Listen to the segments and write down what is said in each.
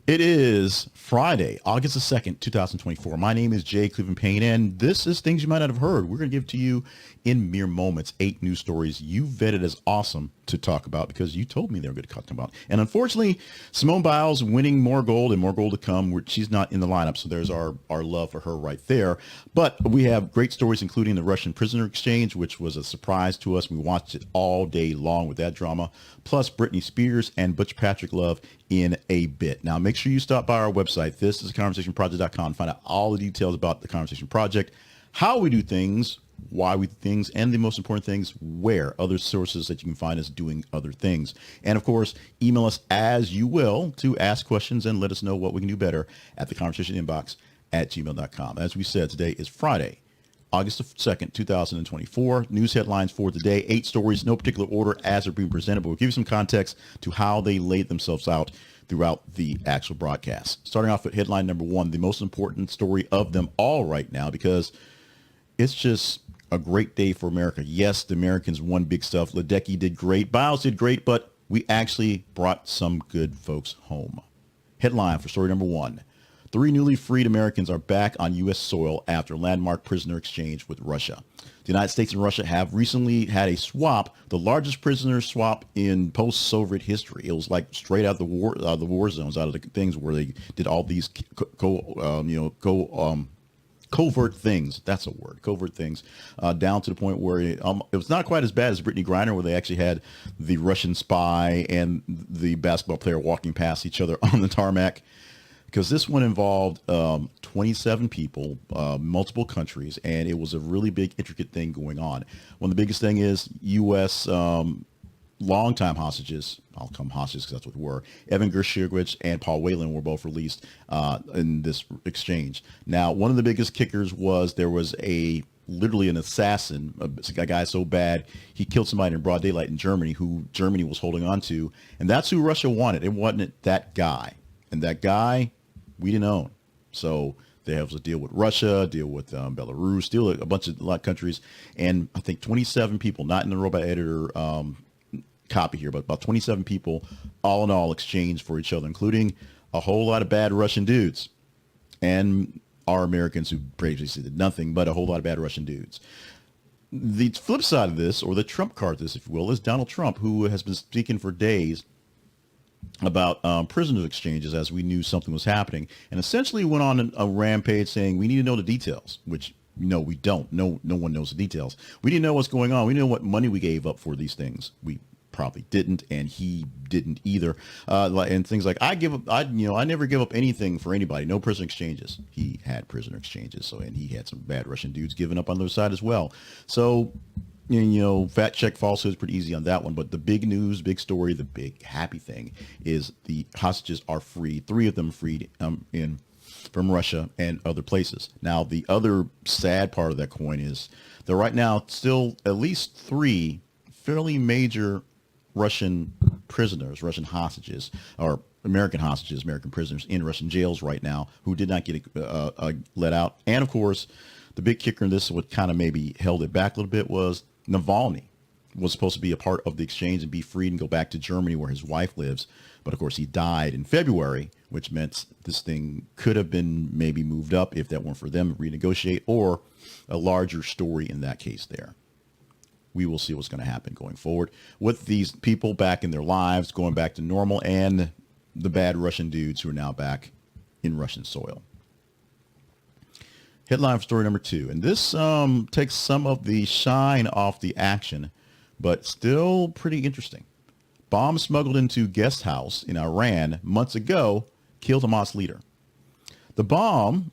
It is Friday, August the 2nd, 2024. My name is Jay Cleveland Payne, and this is Things You Might Not Have Heard. We're going to give to you in mere moments 8 news stories you vetted as awesome to talk about because you told me they were good to talk about. And unfortunately, Simone Biles winning more gold and more gold to come. She's not in the lineup, so there's our love for her right there. But we have great stories, including the Russian prisoner exchange, which was a surprise to us. We watched it all day long with that drama, plus Britney Spears and Butch Patrick love in a bit. Now, make sure you stop by our website. This is conversationproject.com. Find out all the details about the Conversation Project, how we do things, why we do things, and the most important things, where other sources that you can find us doing other things. And of course, email us as you will to ask questions and let us know what we can do better at the conversation inbox at gmail.com. As we said, today is Friday, August 2nd, 2024. News headlines for today, 8 stories, no particular order as they're being presented, but we'll give you some context to how they laid themselves out throughout the actual broadcast. Starting off with headline number 1, the most important story of them all right now, because it's just a great day for America. Yes, the Americans won big stuff. Ledecky did great. Biles did great, but we actually brought some good folks home. Headline for story number 1. 3 newly freed Americans are back on U.S. soil after landmark prisoner exchange with Russia. The United States and Russia have recently had a swap, the largest prisoner swap in post-Soviet history. It was like straight out of the war zones, out of the things where they did all these covert things. That's a word, covert things, down to the point where it was not quite as bad as Brittany Griner, where they actually had the Russian spy and the basketball player walking past each other on the tarmac. Because this one involved 27 people, multiple countries, and it was a really big, intricate thing going on. One of the biggest thing is U.S. Longtime hostages, I'll call them hostages because that's what they were, Evan Gershkovich and Paul Whelan were both released in this exchange. Now, one of the biggest kickers was there was literally an assassin, a guy so bad he killed somebody in broad daylight in Germany who Germany was holding on to, and that's who Russia wanted. It wasn't that guy, and that guy we didn't own. So they have a deal with Russia, deal with Belarus, deal with a lot of countries, and I think 27 people, not in the robot editor copy here, but about 27 people all in all exchanged for each other, including a whole lot of bad Russian dudes and our Americans who previously did nothing but a whole lot of bad Russian dudes. The flip side of this, or the Trump card of this, if you will, is Donald Trump, who has been speaking for days about prisoners exchanges as we knew something was happening, and essentially went on a rampage saying we need to know the details, which no, we don't. No one knows the details. We didn't know what's going on. We didn't know what money we gave up for these things. We probably didn't, and he didn't either. And things like I never give up anything for anybody. No prisoner exchanges. He had prisoner exchanges, and he had some bad Russian dudes giving up on the other side as well. So, fact check falsehood is pretty easy on that one. But the big news, big story, the big happy thing is the hostages are free. 3 of them freed from Russia and other places. Now, the other sad part of that coin is there right now still at least 3 fairly major Russian prisoners, Russian hostages, or American hostages, American prisoners in Russian jails right now who did not get let out. And of course, the big kicker in this, what kind of maybe held it back a little bit, was Navalny was supposed to be a part of the exchange and be freed and go back to Germany where his wife lives. But of course, he died in February, which meant this thing could have been maybe moved up if that weren't for them to renegotiate, or a larger story in that case there. We will see what's going to happen going forward with these people back in their lives, going back to normal, and the bad Russian dudes who are now back in Russian soil. Headline for story number 2. And this takes some of the shine off the action, but still pretty interesting. Bomb smuggled into Guesthouse in Iran months ago killed Hamas leader. A bomb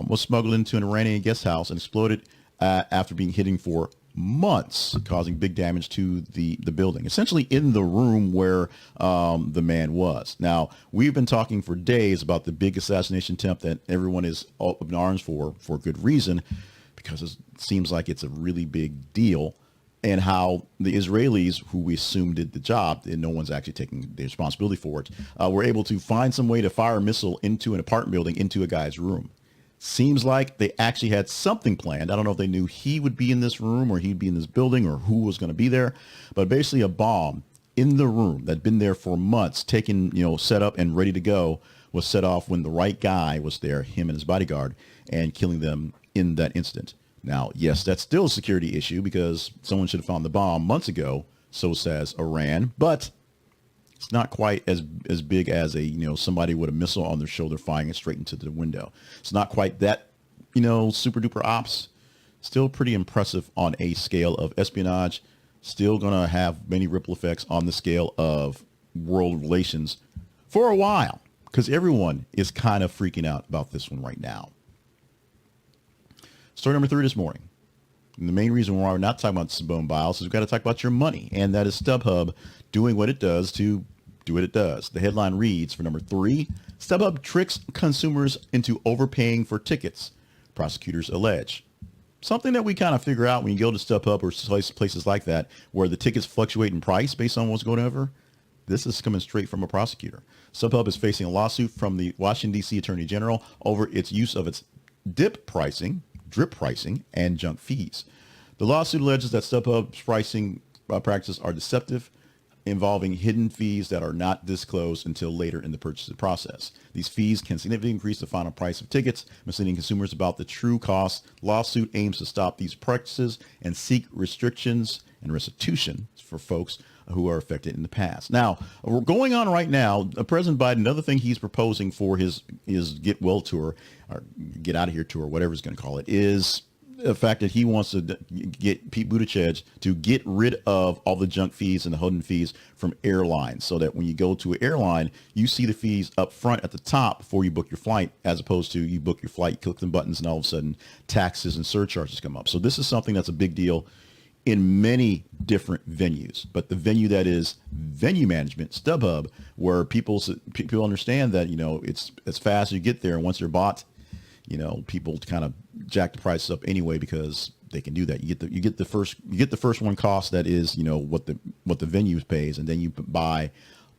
was smuggled into an Iranian guest house and exploded after being hidden for months, causing big damage to the building, essentially in the room where the man was. Now, we've been talking for days about the big assassination attempt that everyone is up in arms for good reason, because it seems like it's a really big deal, and how the Israelis, who we assume did the job, and no one's actually taking the responsibility for it, were able to find some way to fire a missile into an apartment building, into a guy's room. Seems like they actually had something planned. I don't know if they knew he would be in this room or he'd be in this building or who was going to be there, but basically a bomb in the room that'd been there for months, taken, set up and ready to go, was set off when the right guy was there, him and his bodyguard, and killing them in that incident. Now, yes, that's still a security issue because someone should have found the bomb months ago, so says Iran, but it's not quite as big as somebody with a missile on their shoulder firing it straight into the window. It's not quite that, super duper ops. Still pretty impressive on a scale of espionage. Still going to have many ripple effects on the scale of world relations for a while, because everyone is kind of freaking out about this one right now. Story number 3 this morning. And the main reason why we're not talking about Simone Biles is we've got to talk about your money, and that is StubHub doing what it does to do what it does. The headline reads for number 3, StubHub tricks consumers into overpaying for tickets, prosecutors allege. Something that we kind of figure out when you go to StubHub or places like that, where the tickets fluctuate in price based on what's going over. This is coming straight from a prosecutor. StubHub is facing a lawsuit from the Washington, D.C. Attorney General over its use of its drip pricing, and junk fees. The lawsuit alleges that StubHub's pricing practices are deceptive, involving hidden fees that are not disclosed until later in the purchase process. These fees can significantly increase the final price of tickets, misleading consumers about the true cost. Lawsuit aims to stop these practices and seek restrictions and restitution for folks who are affected in the past. Now, we're going on right now. President Biden, another thing he's proposing for his Get Well tour, or Get Out of Here tour, whatever he's going to call it, is the fact that he wants to get Pete Buttigieg to get rid of all the junk fees and the hidden fees from airlines, so that when you go to an airline, you see the fees up front at the top before you book your flight, as opposed to you book your flight, click the buttons, and all of a sudden taxes and surcharges come up. So this is something that's a big deal in many different venues, but the venue that is venue management, StubHub, where people understand that, it's as fast as you get there, and once they're bought, people kind of jack the prices up anyway because they can do that. You get the first one cost that is, what the venue pays, and then you buy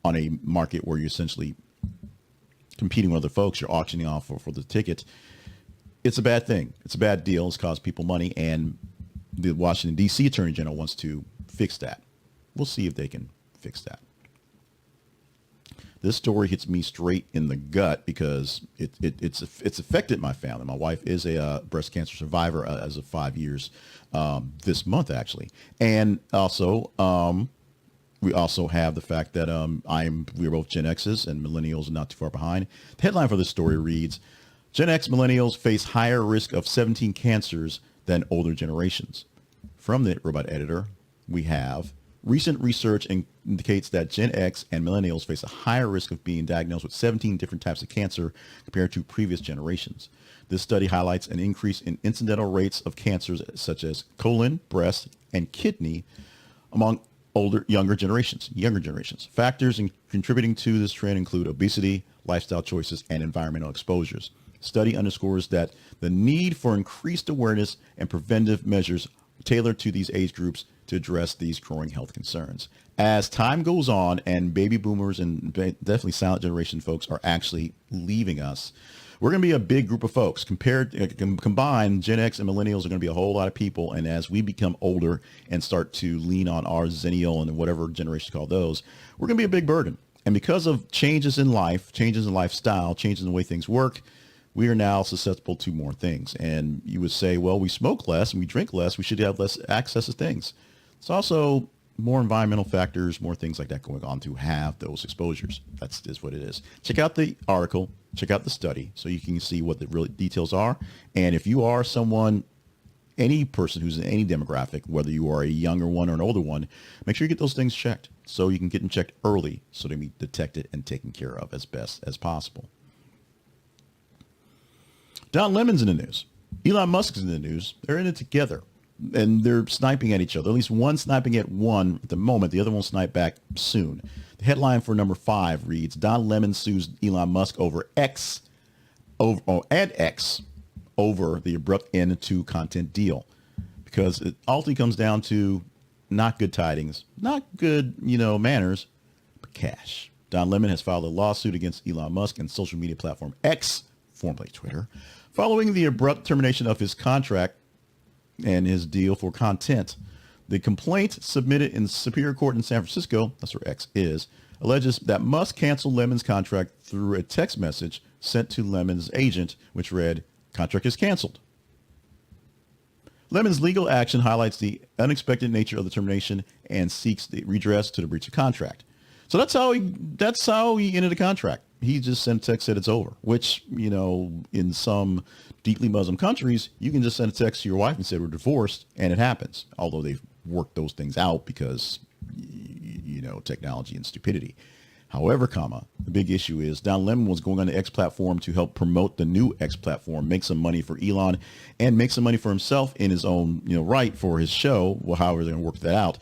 on a market where you're essentially competing with other folks. You're auctioning off for the ticket. It's a bad thing. It's a bad deal. It's cost people money, and the Washington, D.C. Attorney General wants to fix that. We'll see if they can fix that. This story hits me straight in the gut because it's affected my family. My wife is a breast cancer survivor as of 5 years this month, actually. And also, we also have the fact that we're both Gen X's, and millennials are not too far behind. The headline for this story reads, Gen X millennials face higher risk of 17 cancers than older generations. From the Robot Editor, we have recent research indicates that Gen X and millennials face a higher risk of being diagnosed with 17 different types of cancer compared to previous generations. This study highlights an increase in incidental rates of cancers such as colon, breast, and kidney among younger generations. Factors contributing to this trend include obesity, lifestyle choices, and environmental exposures. The study underscores that the need for increased awareness and preventive measures tailored to these age groups to address these growing health concerns. As time goes on and baby boomers and definitely silent generation folks are actually leaving us, we're going to be a big group of folks. Combined, Gen X and millennials are going to be a whole lot of people. And as we become older and start to lean on our Zennial and whatever generations call those, we're going to be a big burden. And because of changes in life, changes in lifestyle, changes in the way things work, we are now susceptible to more things. And you would say, well, we smoke less and we drink less. We should have less access to things. It's also more environmental factors, more things like that going on to have those exposures. That's just what it is. Check out the article, check out the study so you can see what the real details are. And if you are someone, any person who's in any demographic, whether you are a younger one or an older one, make sure you get those things checked so you can get them checked early so they can be detected and taken care of as best as possible. Don Lemon's in the news. Elon Musk is in the news. They're in it together, and they're sniping at each other. At least one sniping at one at the moment. The other one will snipe back soon. The headline for number 5 reads, Don Lemon sues Elon Musk over X over the Abrupt end to content deal. Because it ultimately comes down to not good tidings, not good, manners, but cash. Don Lemon has filed a lawsuit against Elon Musk and social media platform X, formerly Twitter, following the abrupt termination of his contract and his deal for content. The complaint submitted in Superior Court in San Francisco, that's where X is, alleges that Musk canceled Lemon's contract through a text message sent to Lemon's agent, which read, "Contract is canceled." Lemon's legal action highlights the unexpected nature of the termination and seeks the redress to the breach of contract. So that's how he ended the contract. He just sent a text, said it's over, which, you know, in some deeply Muslim countries, you can just send a text to your wife and say we're divorced, and it happens. Although they've worked those things out because, you know, technology and stupidity. However, the big issue is Don Lemon was going on the X platform to help promote the new X platform, make some money for Elon, and make some money for himself in his own, you know, right for his show. Well, however they're going to work that out.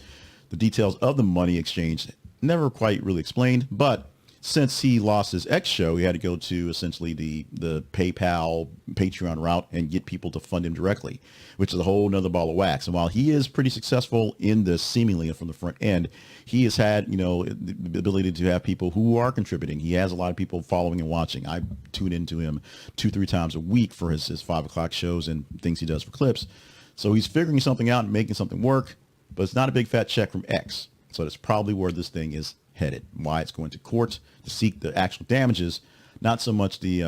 The details of the money exchange never quite really explained, but since he lost his X show, he had to go to essentially the PayPal, Patreon route and get people to fund him directly, which is a whole nother ball of wax. And while he is pretty successful in this seemingly from the front end, he has had, you know, the ability to have people who are contributing. He has a lot of people following and watching. I tune into him 2-3 times a week for his 5 o'clock shows and things he does for clips. So he's figuring something out and making something work, but it's not a big fat check from X. So that's probably where this thing is headed, why it's going to court to seek the actual damages, not so much the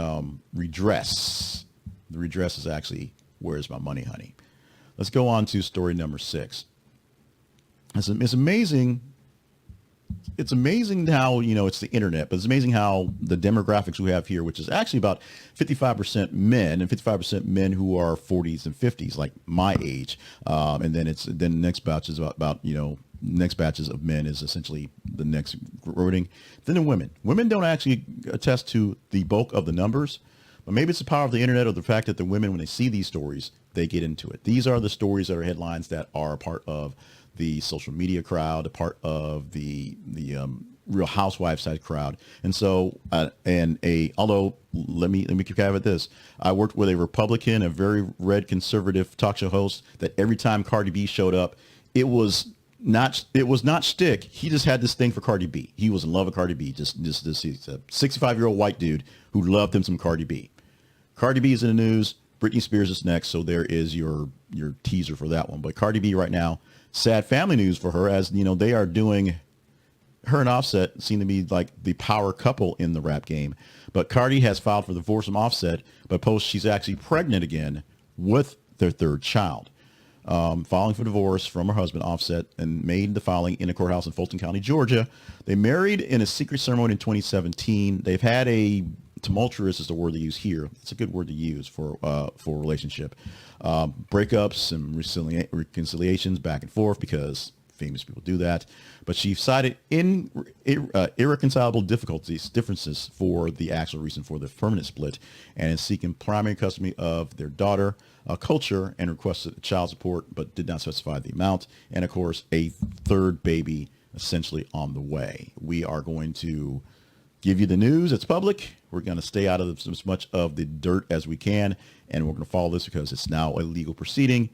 redress. The redress is actually, where's my money, honey? Let's go on to story number 6. It's amazing. It's amazing how, you know, it's the internet, but it's amazing how the demographics we have here, which is actually about 55% men and 55% men who are 40s and 50s, like my age. And then the next batch is about, you know, next batches of men is essentially the next voting. Then the women. Women don't actually attest to the bulk of the numbers, but maybe it's the power of the internet or the fact that the women, when they see these stories, they get into it. These are the stories that are headlines that are a part of the social media crowd, a part of the Real Housewives side crowd. And so, although let me keep caveat with this. I worked with a Republican, a very red conservative talk show host that every time Cardi B showed up, it was not shtick. He just had this thing for Cardi B. He was in love with Cardi B. He's a 65-year-old white dude who loved him some Cardi B. Cardi B is in the news. Britney Spears is next. So there is your teaser for that one. But Cardi B right now, sad family news for her, as you know, they are doing, her and Offset seem to be like the power couple in the rap game. But Cardi has filed for divorce from Offset, but posts she's actually pregnant again with their third child. Filing for divorce from her husband, Offset, and made the filing in a courthouse in Fulton County, Georgia. They married in a secret ceremony in 2017. They've had a tumultuous, is the word they use here. It's a good word to use for a relationship. Breakups and reconciliations back and forth because famous people do that. But she cited irreconcilable differences for the actual reason for the permanent split, and is seeking primary custody of their daughter, culture, and requested child support, but did not specify the amount. And of course, a third baby essentially on the way. We are going to give you the news. It's public. We're going to stay out of as much of the dirt as we can, and we're going to follow this because it's now a legal proceeding,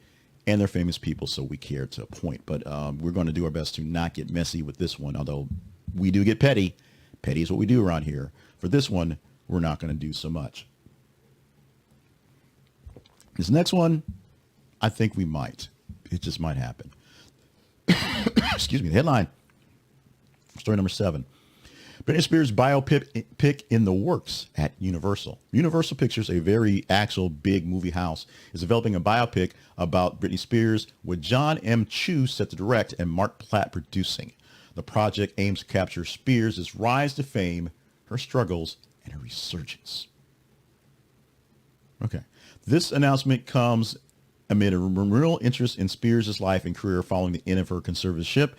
and they're famous people, so we care to a point. But we're going to do our best to not get messy with this one, although we do get petty. Petty is what we do around here. For this one, we're not going to do so much. This next one, I think we might. It just might happen. Excuse me. The headline, story number 7. Britney Spears biopic in the works at Universal. Universal Pictures, a very actual big movie house, is developing a biopic about Britney Spears with John M. Chu set to direct and Mark Platt producing. The project aims to capture Spears' rise to fame, her struggles, and her resurgence. Okay. This announcement comes amid a real interest in Spears' life and career following the end of her conservatorship,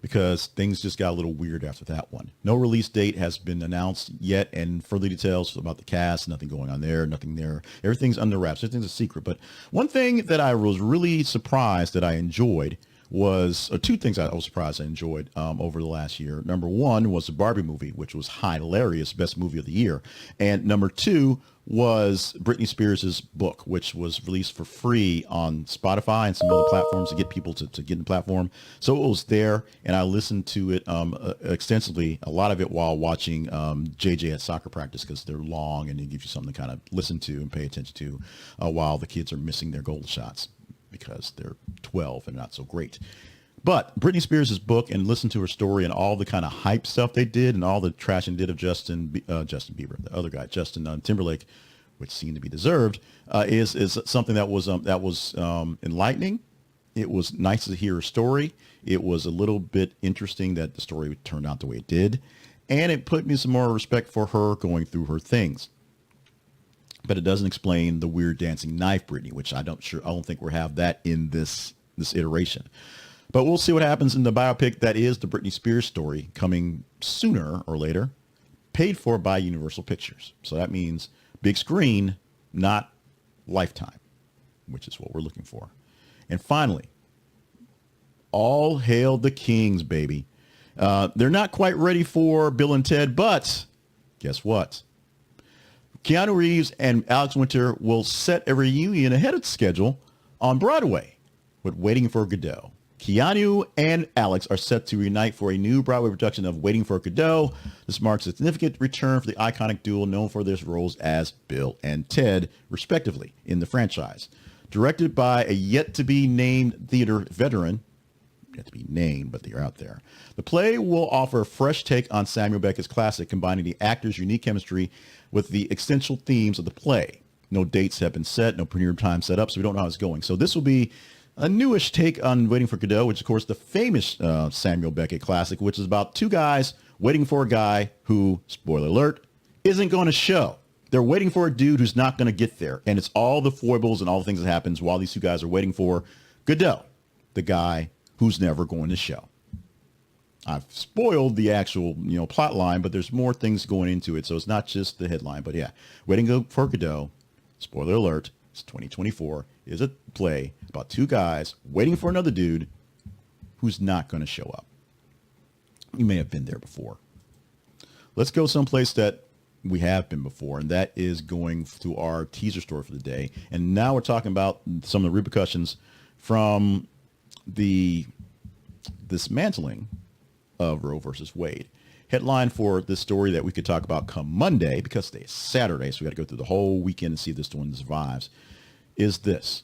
because things just got a little weird after that one. No release date has been announced yet, and further details about the cast, nothing going on there, nothing there. Everything's under wraps. Everything's a secret. But one thing that I was really surprised that I enjoyed was, or two things I was surprised I enjoyed over the last year. Number one was the Barbie movie, which was hilarious, best movie of the year. And number two was Britney Spears' book, which was released for free on Spotify and some other platforms to get people to get in the platform. So it was there, and I listened to it extensively, a lot of it while watching JJ at soccer practice, because they're long and it gives you something to kind of listen to and pay attention to while the kids are missing their goal shots because they're 12 and not so great. But Britney Spears' book, and listen to her story and all the kind of hype stuff they did and all the trashing did of Justin Bieber, the other guy, Justin Timberlake, which seemed to be deserved, is something that was enlightening. It was nice to hear her story. It was a little bit interesting that the story turned out the way it did. And it put me some more respect for her going through her things. But it doesn't explain the weird dancing knife Britney, which I don't think we'll have that in this iteration. But we'll see what happens in the biopic that is the Britney Spears story, coming sooner or later, paid for by Universal Pictures. So that means big screen, not Lifetime, which is what we're looking for. And finally, all hail the Kings, baby. They're not quite ready for Bill and Ted, but guess what? Keanu Reeves and Alex Winter will set a reunion ahead of schedule on Broadway with Waiting for Godot. Keanu and Alex are set to reunite for a new Broadway production of Waiting for Godot. This marks a significant return for the iconic duo known for their roles as Bill and Ted, respectively, in the franchise. Directed by a yet-to-be-named theater veteran, yet to be named, but they're out there. The play will offer a fresh take on Samuel Beckett's classic, combining the actors' unique chemistry with the essential themes of the play. No dates have been set, no premiere time set up, so we don't know how it's going. So this will be a newish take on Waiting for Godot, which is, of course, the famous Samuel Beckett classic, which is about two guys waiting for a guy who, spoiler alert, isn't going to show. They're waiting for a dude who's not going to get there. And it's all the foibles and all the things that happens while these two guys are waiting for Godot, the guy who's never going to show. I've spoiled the actual, plot line, but there's more things going into it. So it's not just the headline, but yeah, Waiting for Godot, spoiler alert, it's 2024, is a play about two guys waiting for another dude who's not going to show up. You may have been there before. Let's go someplace that we have been before, and that is going to our teaser story for the day. And now we're talking about some of the repercussions from the dismantling of Roe versus Wade. Headline for this story that we could talk about come Monday, because today is Saturday, so we got to go through the whole weekend and see if this one survives, is this.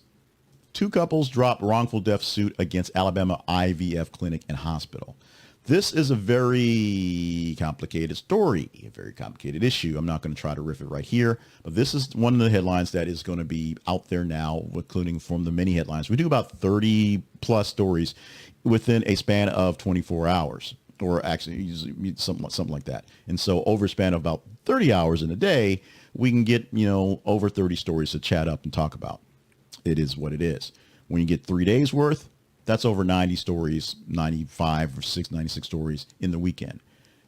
Two couples drop wrongful death suit against Alabama IVF clinic and hospital. This is a very complicated story, a very complicated issue. I'm not going to try to riff it right here, but this is one of the headlines that is going to be out there now, including from the many headlines. We do about 30 plus stories within a span of 24 hours, or actually something like that. And so over a span of about 30 hours in a day, we can get, over 30 stories to chat up and talk about. It is what it is. When you get 3 days worth, that's over 90 stories, 95 or 96 stories in the weekend.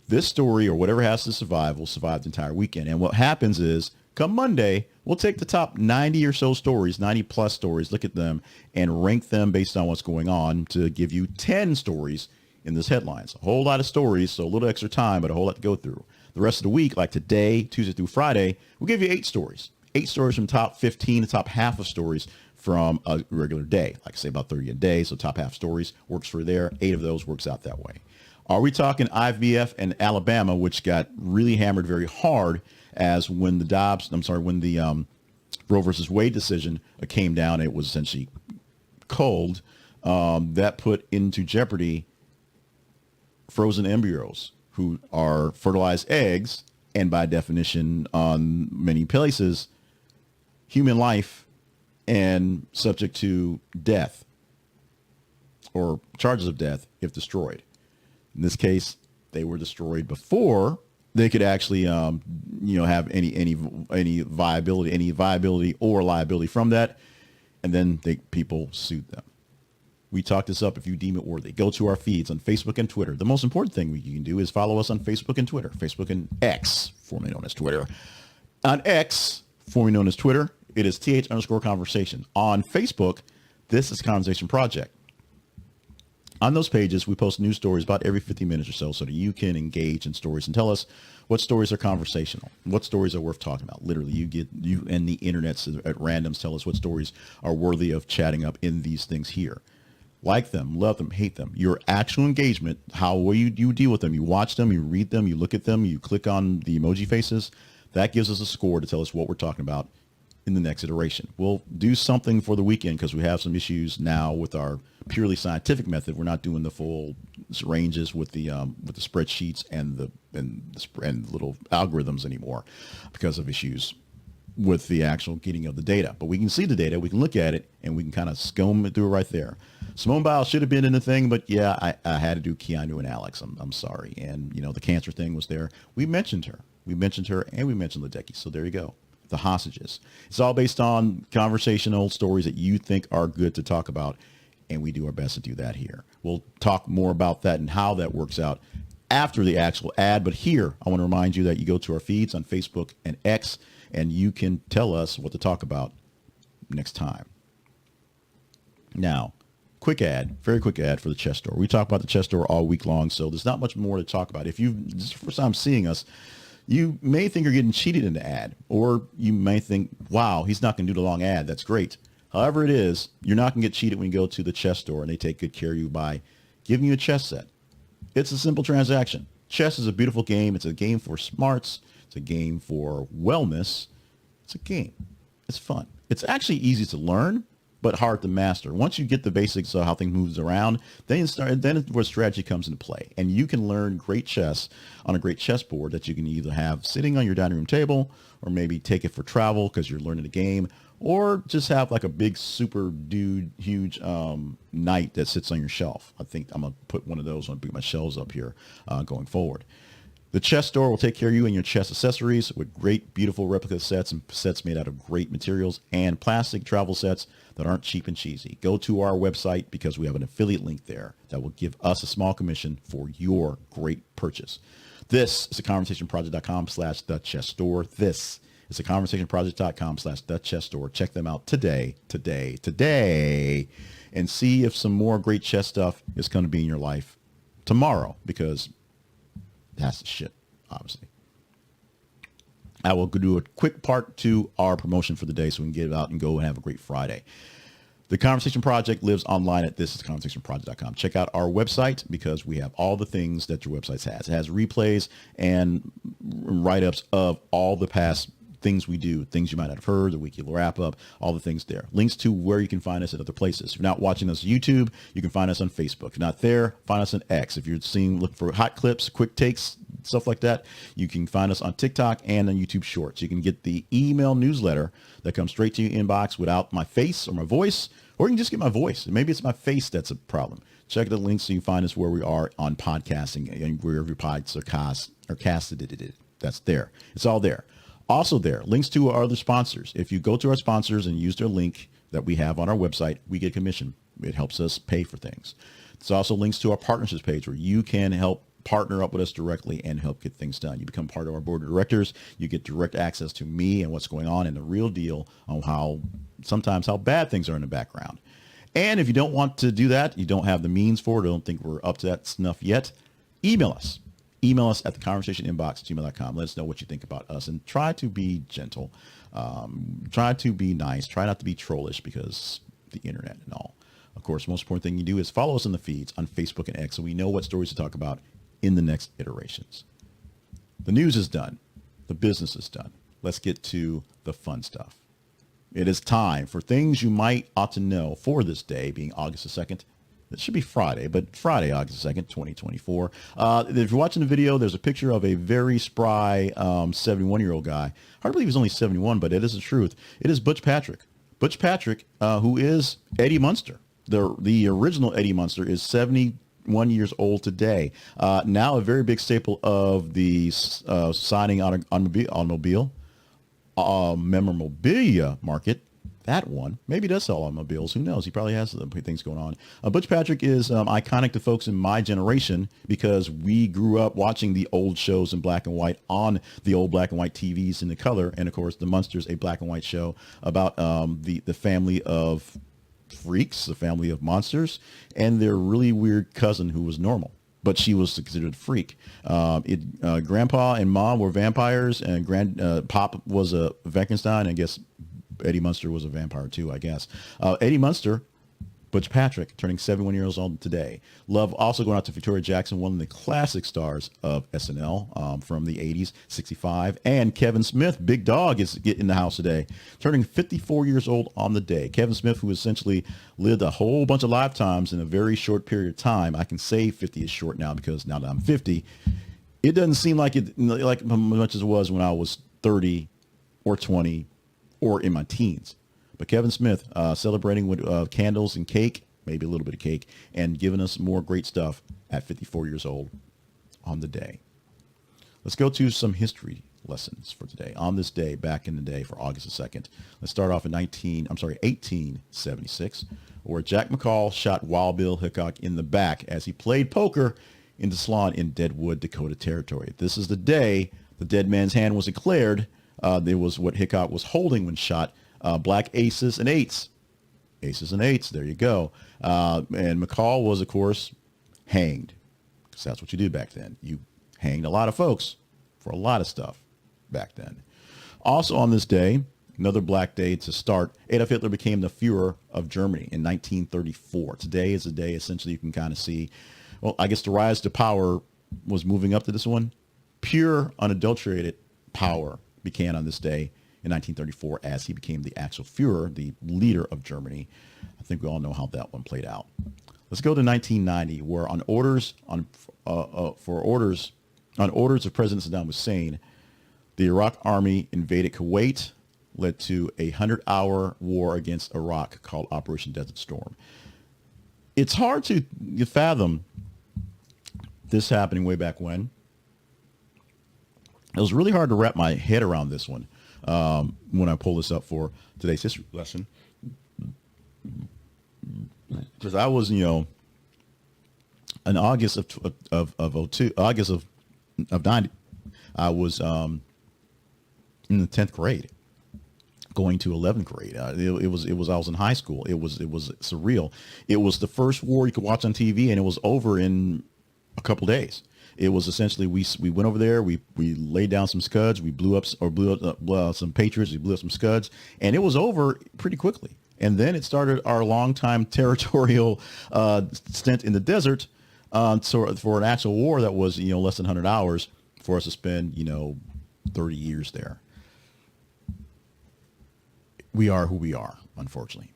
This story, or whatever has to survive, will survive the entire weekend. And what happens is, come Monday, we'll take the top 90 or so stories, 90 plus stories, look at them, and rank them based on what's going on to give you 10 stories in this headlines. A whole lot of stories, so a little extra time, but a whole lot to go through. The rest of the week, like today, Tuesday through Friday, we'll give you 8 stories. 8 stories from top 15 to top half of stories from a regular day. Like I say, about 30 a day, so top half stories works for there. 8 of those works out that way. Are we talking IVF and Alabama, which got really hammered very hard as when the Roe versus Wade decision came down, it was essentially cold. That put into jeopardy frozen embryos who are fertilized eggs, and by definition on many places, human life and subject to death or charges of death if destroyed. In this case, they were destroyed before they could actually, have any viability or liability from that, and then people sued them. We talked this up if you deem it worthy. Go to our feeds on Facebook and Twitter. The most important thing you can do is follow us on Facebook and Twitter. Facebook and X, formerly known as Twitter. On X, formerly known as Twitter, it is th_conversation. On Facebook, this is Conversation Project. On those pages, we post news stories about every 50 minutes or so that you can engage in stories and tell us what stories are conversational, what stories are worth talking about. Literally, you and the internet at randoms tell us what stories are worthy of chatting up in these things here. Like them, love them, hate them. Your actual engagement, how will you deal with them? You watch them, you read them, you look at them, you click on the emoji faces. That gives us a score to tell us what we're talking about in the next iteration. We'll do something for the weekend because we have some issues now with our purely scientific method. We're not doing the full ranges with the spreadsheets and the little algorithms anymore because of issues with the actual getting of the data. But we can see the data, we can look at it, and we can kind of scum it through right there. Simone Biles should have been in the thing, but yeah, I had to do Keanu and Alex. I'm sorry. And, the cancer thing was there. We mentioned her, and we mentioned Ledecky. So there you go. The hostages. It's all based on conversational stories that you think are good to talk about, and we do our best to do that here. We'll talk more about that and how that works out after the actual ad. But here, I want to remind you that you go to our feeds on Facebook and X, and you can tell us what to talk about next time. Now, very quick ad for the chess store. We talk about the chess store all week long, so there's not much more to talk about. If this is the first time seeing us, you may think you're getting cheated in the ad, or you may think, wow, he's not going to do the long ad. That's great. However it is, you're not going to get cheated when you go to the chess store and they take good care of you by giving you a chess set. It's a simple transaction. Chess is a beautiful game. It's a game for smarts. It's a game for wellness. It's a game. It's fun. It's actually easy to learn, but hard to master. Once you get the basics of how things moves around, then where strategy comes into play. And you can learn great chess on a great chessboard that you can either have sitting on your dining room table, or maybe take it for travel because you're learning the game, or just have like a big super huge knight that sits on your shelf. I think I'm going to put one of those on my shelves up here going forward. The chess store will take care of you and your chess accessories with great, beautiful replica sets and sets made out of great materials and plastic travel sets that aren't cheap and cheesy. Go to our website because we have an affiliate link there that will give us a small commission for your great purchase. This is theconversationproject.com/thechessstore. This is theconversationproject.com/thechessstore. Check them out today, and see if some more great chess stuff is going to be in your life tomorrow, because that's the shit, obviously. I will do a quick part to our promotion for the day so we can get it out and go and have a great Friday. The Conversation Project lives online at thisisconversationproject.com. Check out our website because we have all the things that your website has. It has replays and write-ups of all the past things we do, things you might not have heard, the weekly wrap up, all the things there. Links to where you can find us at other places. If you're not watching us on YouTube, you can find us on Facebook. If you're not there, find us on X. If you're looking for hot clips, quick takes, stuff like that, you can find us on TikTok and on YouTube Shorts. You can get the email newsletter that comes straight to your inbox without my face or my voice, or you can just get my voice. Maybe it's my face that's a problem. Check the links so you can find us where we are on podcasting and wherever your pods are casted. That's there. It's all there. Also there, links to our other sponsors. If you go to our sponsors and use their link that we have on our website, we get commission. It helps us pay for things. It's also links to our partnerships page where you can help partner up with us directly and help get things done. You become part of our board of directors. You get direct access to me and what's going on and the real deal on sometimes how bad things are in the background. And if you don't want to do that, you don't have the means for it, or don't think we're up to that snuff yet, email us. Email us at theconversationinbox@gmail.com. Let us know what you think about us and try to be gentle. Try to be nice. Try not to be trollish because the internet and all. Of course, the most important thing you do is follow us in the feeds on Facebook and X so we know what stories to talk about in the next iterations. The news is done. The business is done. Let's get to the fun stuff. It is time for things you might ought to know for this day, being August the 2nd. It should be Friday, but Friday, August 2nd, 2024. If you're watching the video, there's a picture of a very spry 71-year-old guy. Hard to believe he's only 71, but it is the truth. It is Butch Patrick. Butch Patrick, who is Eddie Munster. The original Eddie Munster is 71 years old today. Now a very big staple of the signing automobile memorabilia market. That one maybe does sell automobiles. Who knows? He probably has things going on. Butch Patrick is iconic to folks in my generation because we grew up watching the old shows in black and white on the old black and white TVs in the color. And of course, The Munsters, a black and white show about the family of freaks, the family of monsters, and their really weird cousin who was normal, but she was considered a freak. Grandpa and Mom were vampires, and Pop was a Frankenstein. I guess Eddie Munster was a vampire too, I guess. Eddie Munster Butch Patrick, turning 71 years old today. Love also going out to Victoria Jackson, one of the classic stars of SNL from the 80s, 65. And Kevin Smith, big dog, is in the house today, turning 54 years old on the day. Kevin Smith, who essentially lived a whole bunch of lifetimes in a very short period of time. I can say 50 is short now because now that I'm 50, it doesn't seem like it like as much as it was when I was 30 or 20 or in my teens. But Kevin Smith celebrating with candles and cake, maybe a little bit of cake, and giving us more great stuff at 54 years old on the day. Let's go to some history lessons for today. On this day, back in the day for August the 2nd, let's start off in 1876, where Jack McCall shot Wild Bill Hickok in the back as he played poker in the salon in Deadwood, Dakota Territory. This is the day the dead man's hand was declared. There was what Hickok was holding when shot. Black aces and eights. Aces and eights, there you go. And McCall was, of course, hanged, because that's what you did back then. You hanged a lot of folks for a lot of stuff back then. Also on this day, another black day to start, Adolf Hitler became the Führer of Germany in 1934. Today is a day, essentially, you can kind of see, well, I guess the rise to power was moving up to this one. Pure, unadulterated power began on this day in 1934 as he became the actual Führer, the leader of Germany. I think we all know how that one played out. Let's go to 1990, where on orders of President Saddam Hussein, the Iraq army invaded Kuwait, led to a 100-hour war against Iraq called Operation Desert Storm. It's hard to fathom this happening way back when. It was really hard to wrap my head around this one. When I pull this up for today's history lesson, because I was, in August of 90, I was in the 10th grade, going to 11th grade. I was in high school. It was surreal. It was the first war you could watch on TV, and it was over in a couple days. It was essentially, we went over there, we laid down some scuds, we blew up some Patriots, we blew up some scuds, and it was over pretty quickly. And then it started our long-time territorial stint in the desert for an actual war that was, less than 100 hours for us to spend, 30 years there. We are who we are, unfortunately.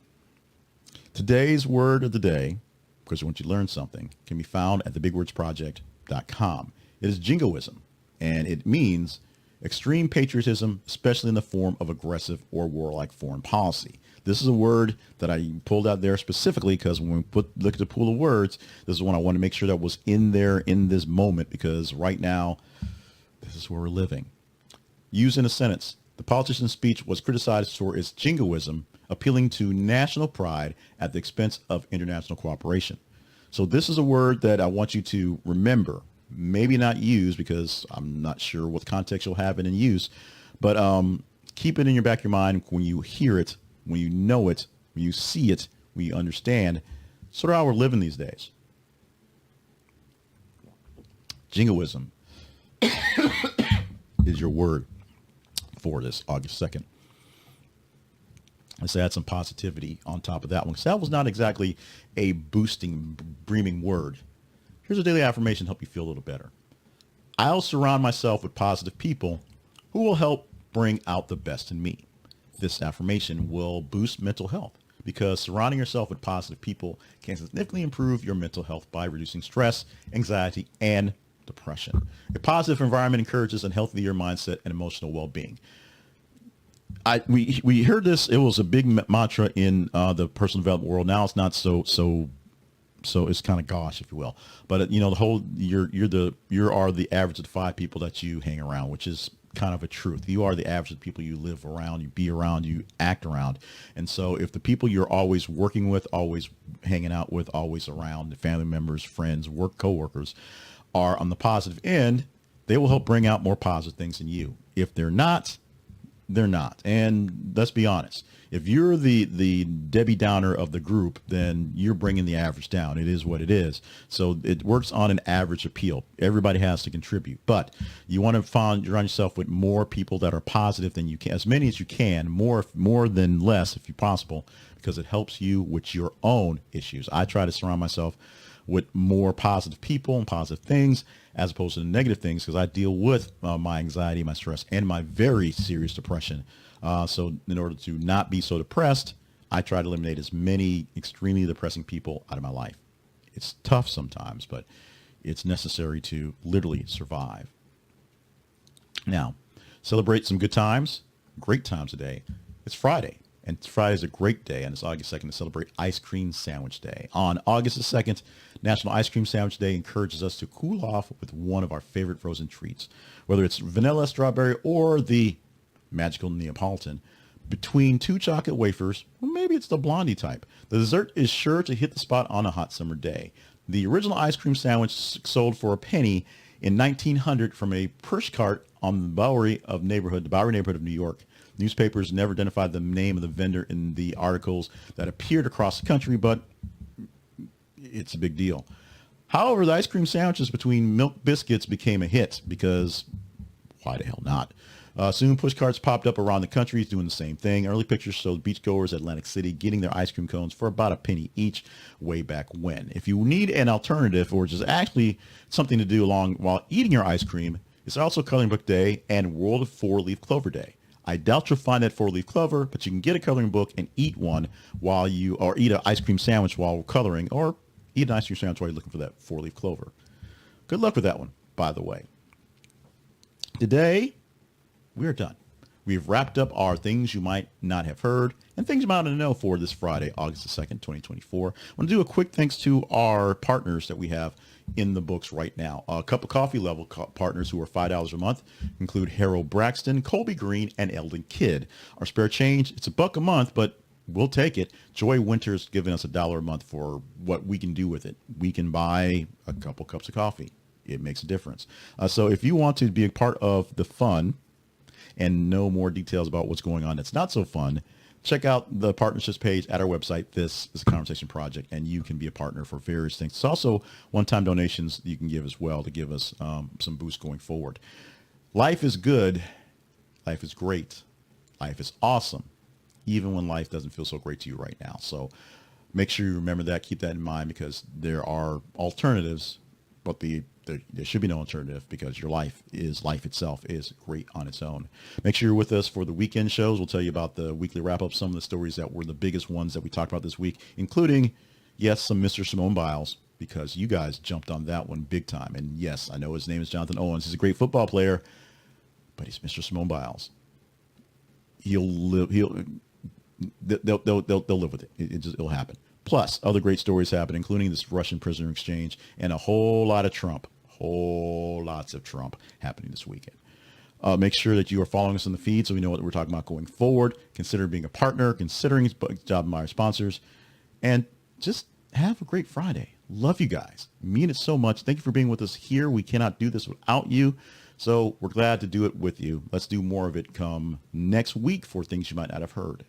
Today's word of the day, because I want you to learn something, can be found at thebigwordsproject.com. It is jingoism, and it means extreme patriotism, especially in the form of aggressive or warlike foreign policy. This is a word that I pulled out there specifically because when we look at the pool of words, this is one I want to make sure that was in there in this moment, because right now, this is where we're living. Used in a sentence, the politician's speech was criticized for its jingoism, appealing to national pride at the expense of international cooperation. So this is a word that I want you to remember, maybe not use because I'm not sure what context you'll have it in use, but keep it in your back of your mind when you hear it, when you know it, when you see it, when you understand sort of how we're living these days. Jingoism is your word for this August 2nd. Let's add some positivity on top of that one, because that was not exactly a boosting, breaming word. Here's a daily affirmation to help you feel a little better. I'll surround myself with positive people who will help bring out the best in me. This affirmation will boost mental health, because surrounding yourself with positive people can significantly improve your mental health by reducing stress, anxiety, and depression. A positive environment encourages a healthier mindset and emotional well-being. We heard this. It was a big mantra in the personal development world. Now it's not so it's kind of gosh, if you will. But the whole you are the average of the 5 people that you hang around, which is kind of a truth. You are the average of the people you live around, you be around, you act around. And so if the people you're always working with, always hanging out with, always around, the family members, friends, coworkers, are on the positive end, they will help bring out more positive things in you. If they're not, they're not. And let's be honest. If you're the Debbie Downer of the group, then you're bringing the average down. It is what it is. So it works on an average appeal. Everybody has to contribute, but you want to surround yourself with more people that are positive than you can, as many as you can, more than less if you possible, because it helps you with your own issues. I try to surround myself with more positive people and positive things as opposed to the negative things, because I deal with my anxiety, my stress, and my very serious depression. So in order to not be so depressed, I try to eliminate as many extremely depressing people out of my life. It's tough sometimes, but it's necessary to literally survive. Now, celebrate some good times, great times today. It's Friday, and Friday is a great day, and it's August 2nd to celebrate Ice Cream Sandwich Day. On August the 2nd, National Ice Cream Sandwich Day encourages us to cool off with one of our favorite frozen treats, whether it's vanilla, strawberry, or the magical Neapolitan. Between two chocolate wafers, or maybe it's the blondie type, the dessert is sure to hit the spot on a hot summer day. The original ice cream sandwich sold for a penny in 1900 from a push cart on the Bowery neighborhood of New York. Newspapers never identified the name of the vendor in the articles that appeared across the country, but it's a big deal. However, the ice cream sandwiches between milk biscuits became a hit because why the hell not? Soon push carts popped up around the country doing the same thing. Early pictures showed beachgoers at Atlantic City getting their ice cream cones for about a penny each way back when. If you need an alternative or just actually something to do along while eating your ice cream, it's also Coloring Book Day and World of Four-Leaf Clover Day. I doubt you'll find that four-leaf clover, but you can get a coloring book and eat one or eat an ice cream sandwich while coloring, or eat an ice cream sandwich while you're looking for that four-leaf clover. Good luck with that one, by the way. Today, we are done. We've wrapped up our things you might not have heard and things you might not know for this Friday, August the 2nd, 2024. I want to do a quick thanks to our partners that we have in the books right now. A cup of coffee level partners who are $5 a month include Harold Braxton, Colby Green, and Eldon Kidd. Our spare change, it's $1 a month, but we'll take it. Joy Winter's giving us $1 a month for what we can do with it. We can buy a couple cups of coffee. It makes a difference. So if you want to be a part of the fun and know more details about what's going on that's not so fun, check out the partnerships page at our website. This is a conversation project, and you can be a partner for various things. It's also one-time donations you can give as well to give us some boost going forward. Life is good. Life is great. Life is awesome, even when life doesn't feel so great to you right now. So make sure you remember that. Keep that in mind, because there are alternatives, but there should be no alternative, because your life itself is great on its own. Make sure you're with us for the weekend shows. We'll tell you about the weekly wrap-up, some of the stories that were the biggest ones that we talked about this week, including, yes, some Mr. Simone Biles, because you guys jumped on that one big time. And yes, I know his name is Jonathan Owens. He's a great football player, but he's Mr. Simone Biles. They'll live with it. It'll happen. Plus, other great stories happen, including this Russian prisoner exchange and a whole lot of Trump. Lots of Trump happening this weekend. Make sure that you are following us on the feed so we know what we're talking about going forward. Consider being a partner, considering job by our sponsors, and just have a great Friday. Love you guys. Mean it so much. Thank you for being with us here. We cannot do this without you, so we're glad to do it with you. Let's do more of it come next week for things you might not have heard.